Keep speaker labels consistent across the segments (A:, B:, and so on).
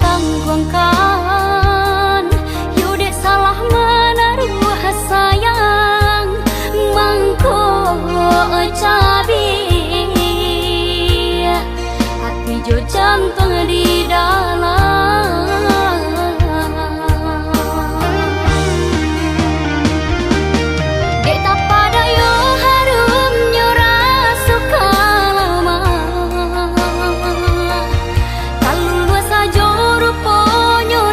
A: langkuangkan, yudek salah menaruh sayang mangko cabi, hati jo jantung di dalam. Dek tak pada yo harum nyora suka lama, kalau luas aja ruponya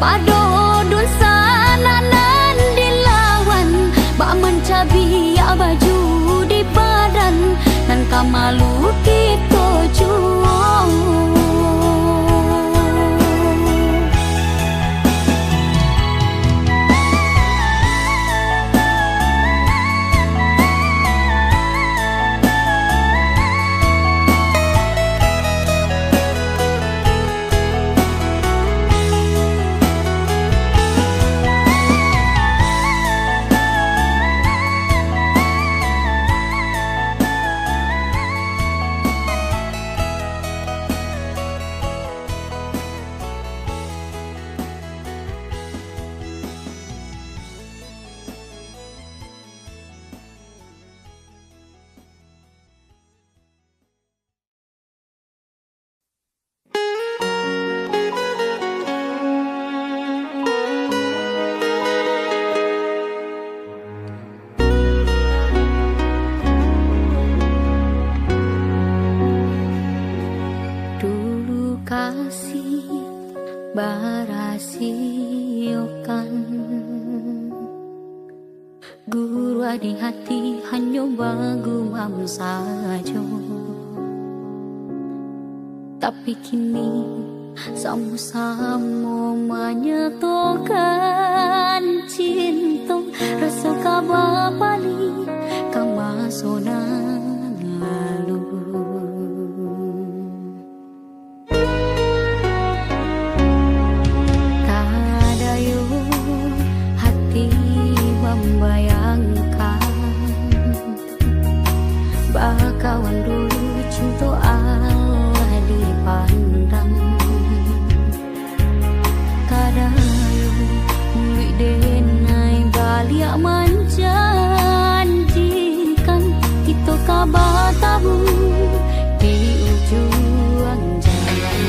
A: Padodun sananan dilawan, bak mencabi ya baju di badan, dan kamalu kita jual. Barasiokan guru di hati hanya bagumam saja, tapi kini sama-sama menyatukan cinta, rasa kabar balik kemasonan lalu. Membayangkan bakawan dulu cinta Allah dipandang, kadayu mulik denai balik menjanjikan kita kabar tabu di ujung jalan.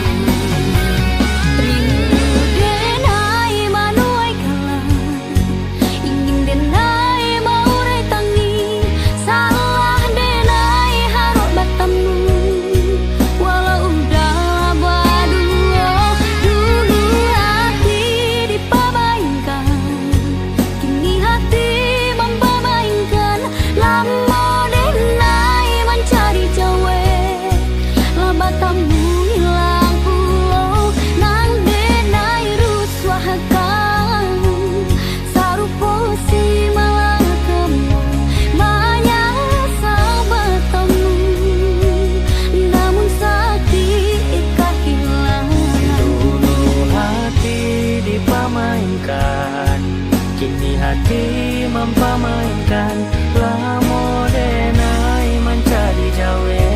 B: Hati mempamainkan lamo denai mencari jawe,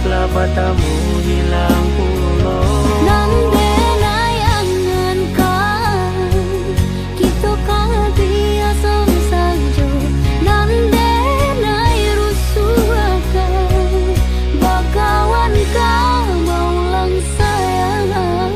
B: lah batamu hilang pulau.
A: Nang denai angankan kita biasa saja, nang denai rusuhakan bakawan kau maulang sayang.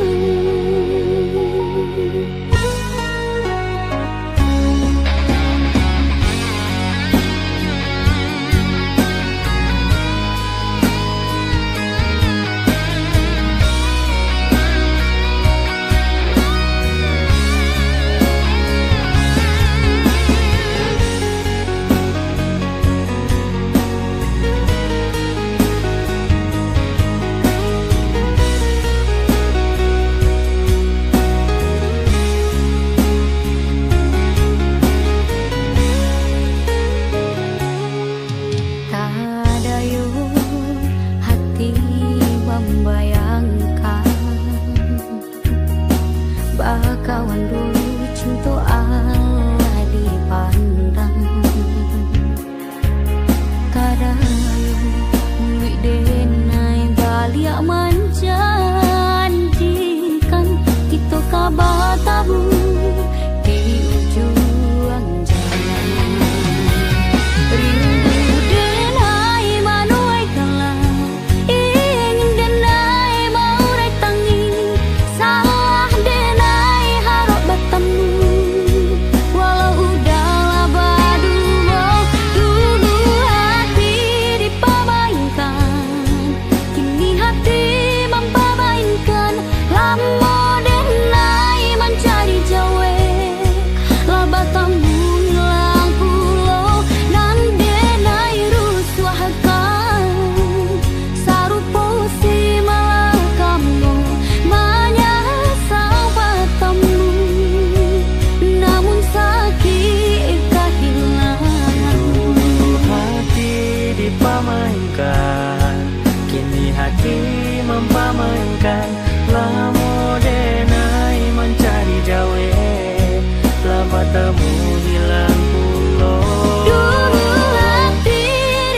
B: hilang pulau.
A: Dulu hati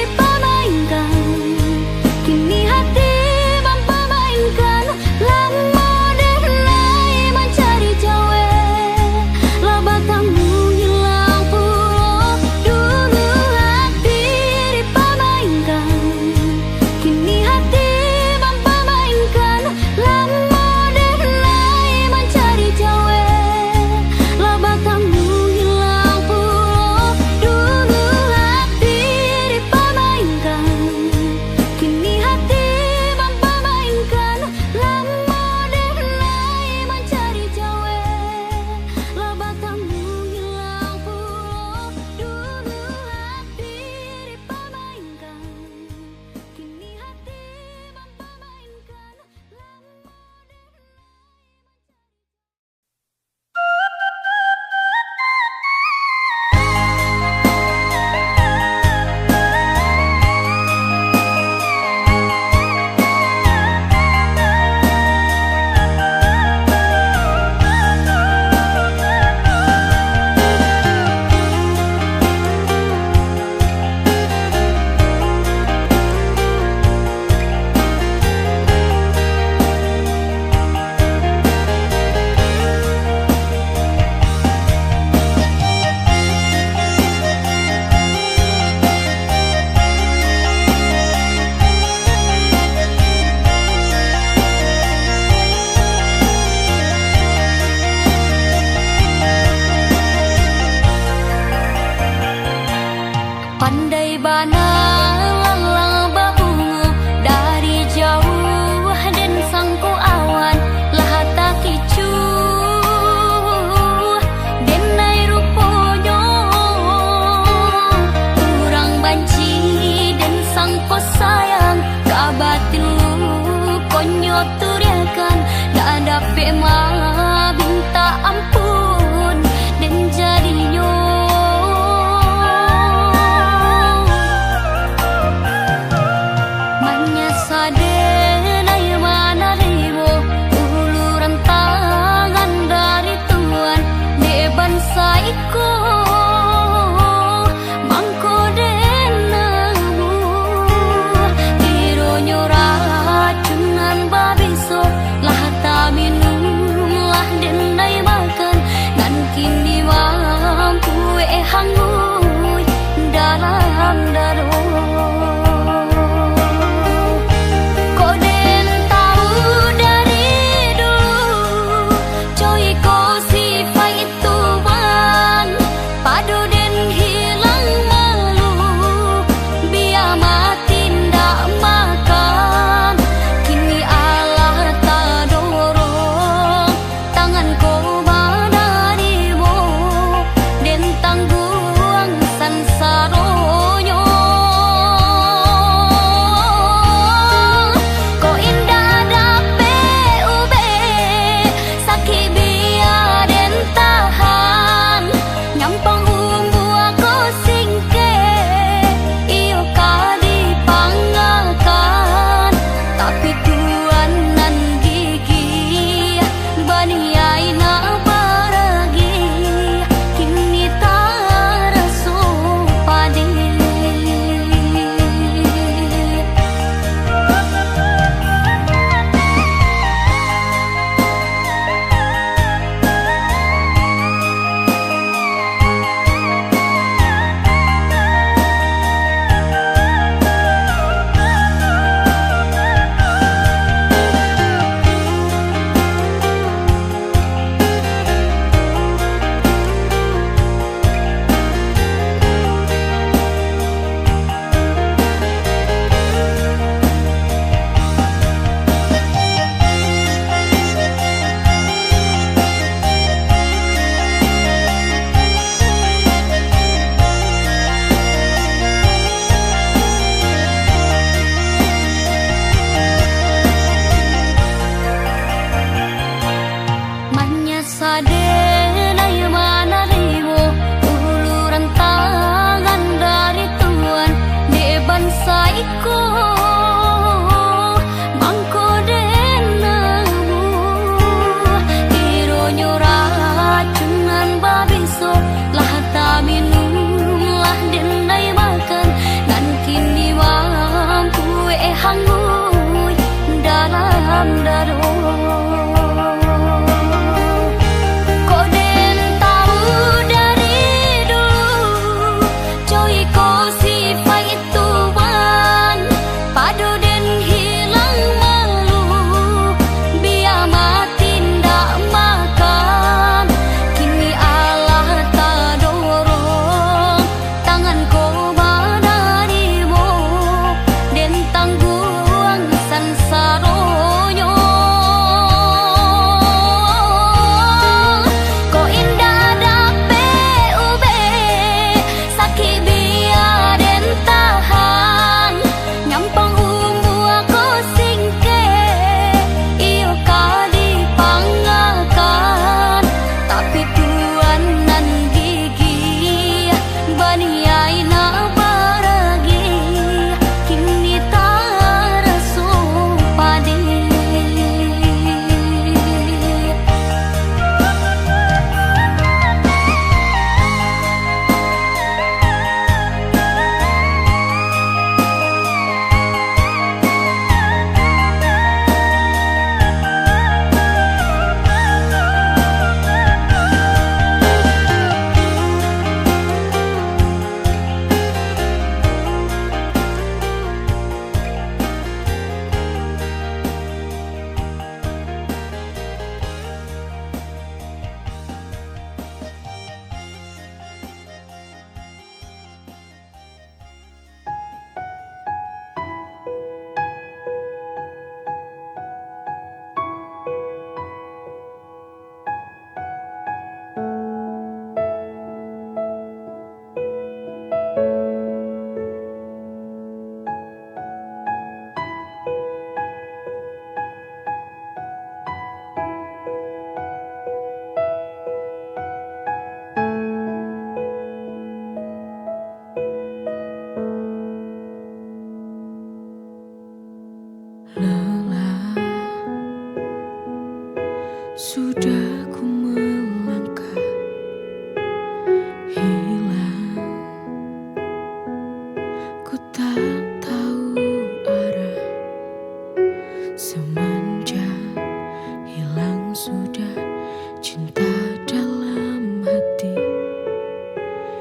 A: dipermainkan, kini hati mempermainkan. Lama denai mencari cewek, lah batangmu hilang pulau. Dulu hati dipermainkan, kini hati mempermainkan. Lama denai mencari cewek, lah batangmu hilang pulau.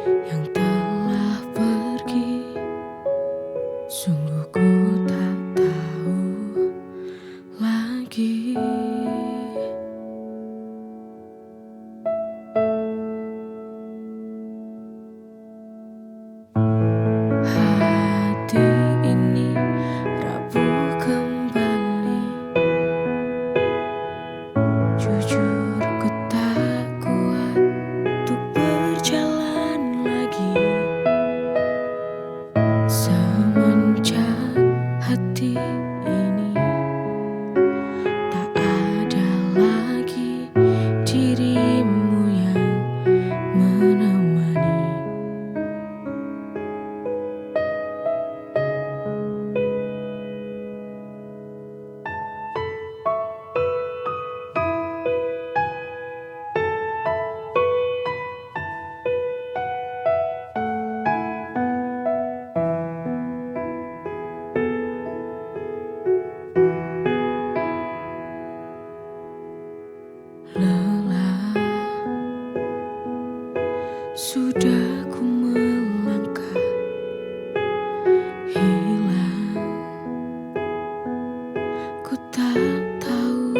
C: yang telah pergi. Sungguh ku tak tahu lagi. Hati ini rapuh kembali. Jujur ku tak kuat untuk berjalan lagi. Semenjak hati ini tak ada lagi dirimu yang menemani. Lelah sudah ku melangkah, hilang ku tak tahu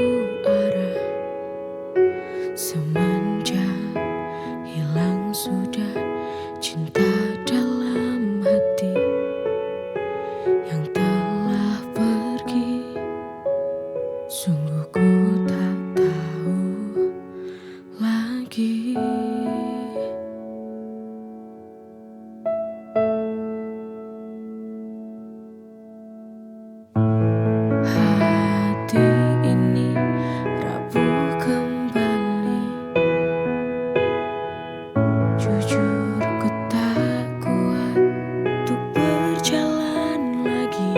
C: arah. Semenjak hilang sudah cinta dalam hati yang telah pergi. Sungguh ku tak tahu lagi. Hati ini rapuh kembali. Jujur ku tak kuat untuk berjalan lagi.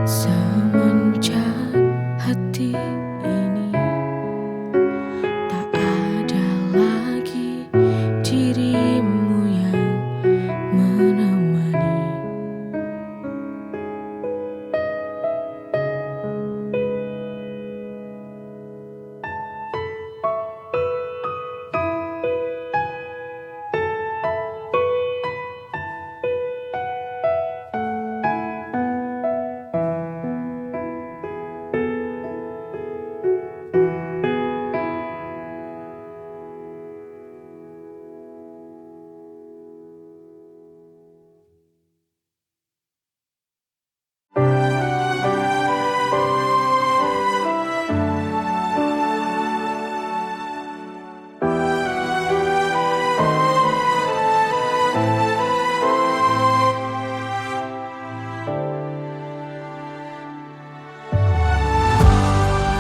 C: Semenjak hati ini tak ada lagi dirimu yang menemani.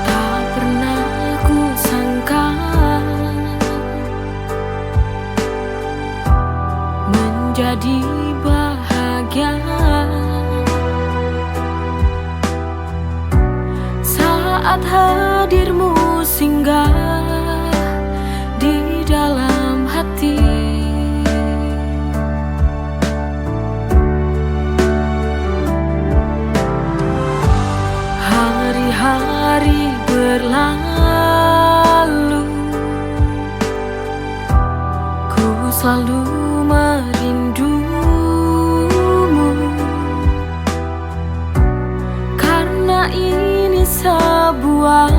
C: Tak pernah ku sangka menjadi bahagia saat hadirmu singgah di dalam hati. Hari-hari berlalu, ku selalu merindumu, karena ini sebuah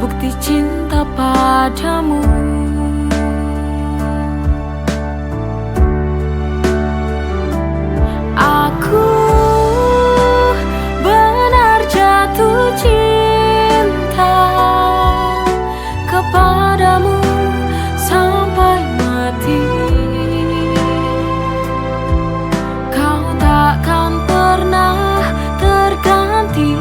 C: bukti cinta padamu. Aku benar jatuh cinta kepadamu sampai mati. Kau takkan pernah terganti.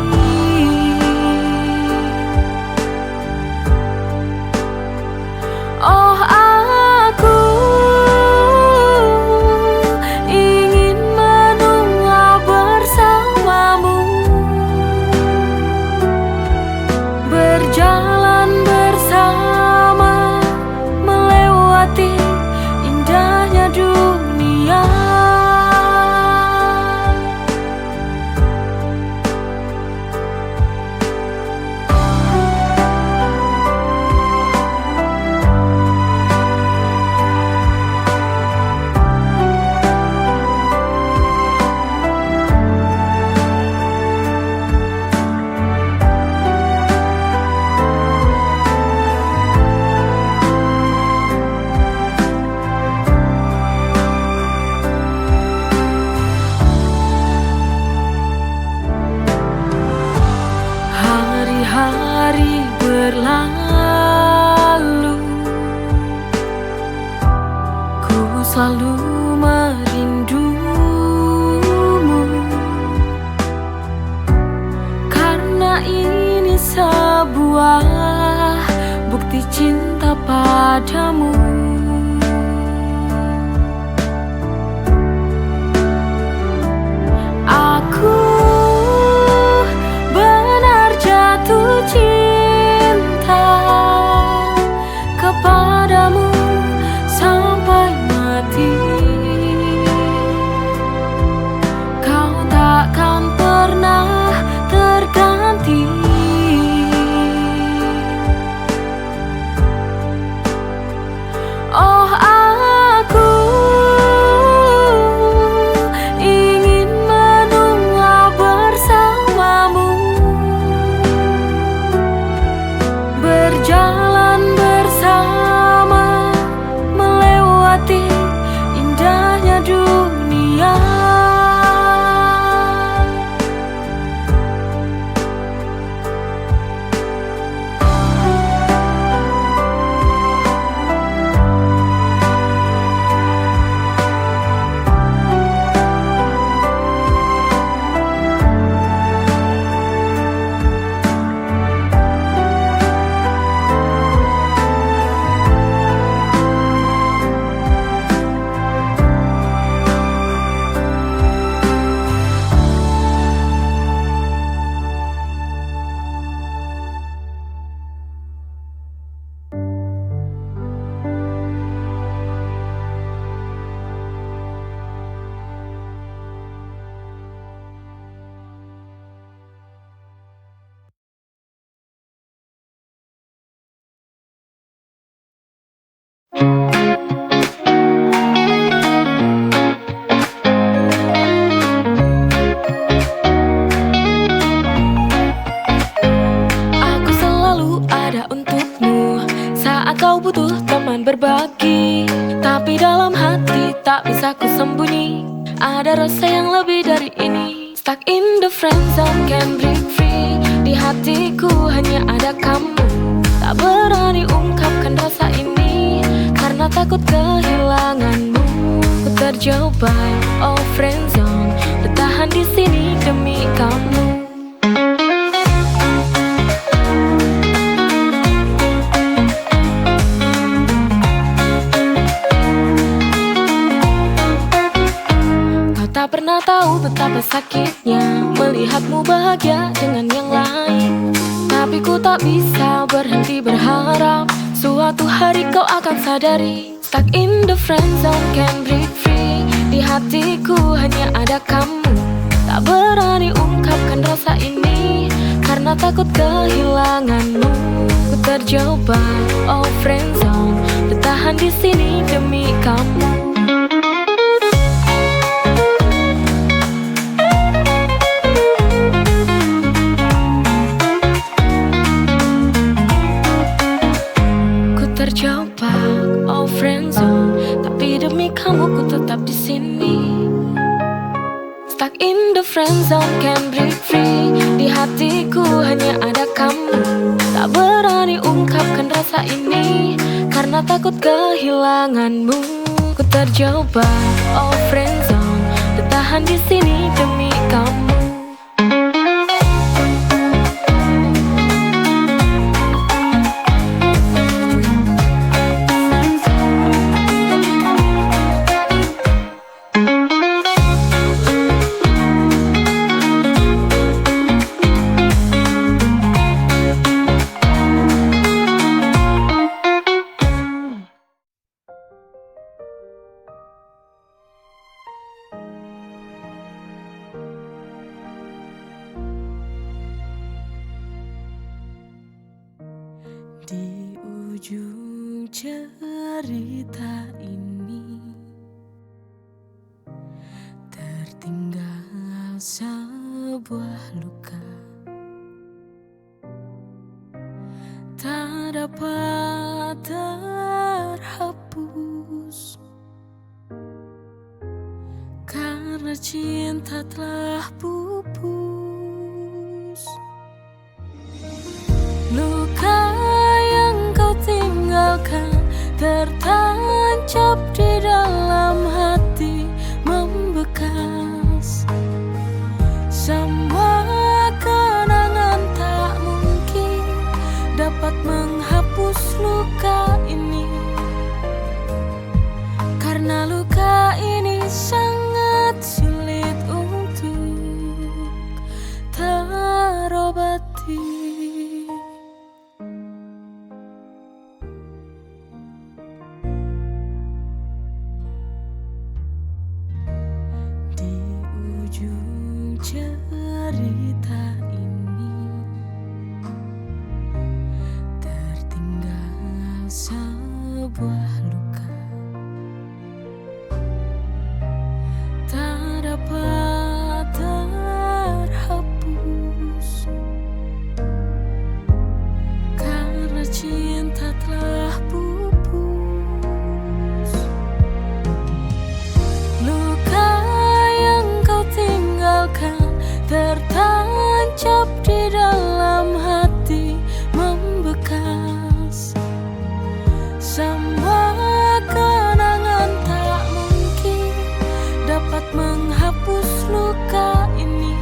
C: selalu merindumu, karena ini sebuah bukti cinta padamu. Aku benar jatuh cinta kepadamu sampai mati. Kau takkan pernah terganti. Oh, aku ingin menua bersamamu, berjalan bersama, melewati indahnya dunia. Aku selalu ada untukmu saat kau butuh teman berbagi, tapi dalam hati tak bisa ku sembunyi, ada rasa yang lebih dari ini. Stuck in the friend zone, can't break free. Di hatiku hanya ada kamu, tak berani ungkapkan rasa ini karena takut kehilanganmu. Ku terjebak, oh friend zone, bertahan di sini demi kamu. Kau tak pernah tahu betapa sakitnya melihatmu bahagia dengan yang lain, tapi ku tak bisa berhenti berharap suatu hari kau akan sadari. Stuck in the friend zone, can't break free. Di hatiku hanya ada kamu, tak berani ungkapkan rasa ini karena takut kehilanganmu. Ku terjebak, oh friend zone, bertahan di sini demi kamu. Terjebak, oh friend zone, tapi demi kamu ku tetap di sini. Stuck in the friend zone, can't break free. Di hatiku hanya ada kamu, tak berani ungkapkan rasa ini karena takut kehilanganmu. Ku terjebak, oh friend zone, bertahan di sini demi kamu. Di ujung cerita ini tertinggal sebuah luka, tak dapat terhapus karena cinta telah pupus. Luka yang kau tinggalkan tertancap di dalam Karena luka ini sangat sulit untuk terobati. Di ujung cerita ini tertinggal sebuah luka, tak dapat terhapus karena cinta telah pupus. Luka yang kau tinggalkan tertancap di dalam hati, membekas. Semua kenangan tak mungkin dapat menghapus luka ini.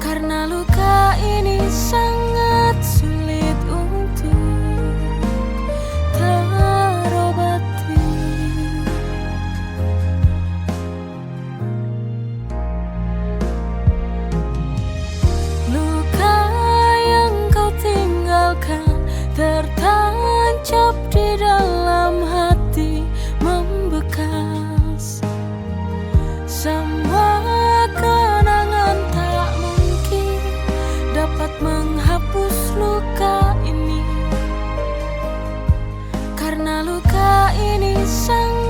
C: Karena luka ini sangat sulit untuk terobati. Luka yang kau tinggalkan tertancap di dalam hati, membekas. Semua kenangan tak mungkin dapat menghapus luka ini. Karena luka ini sangat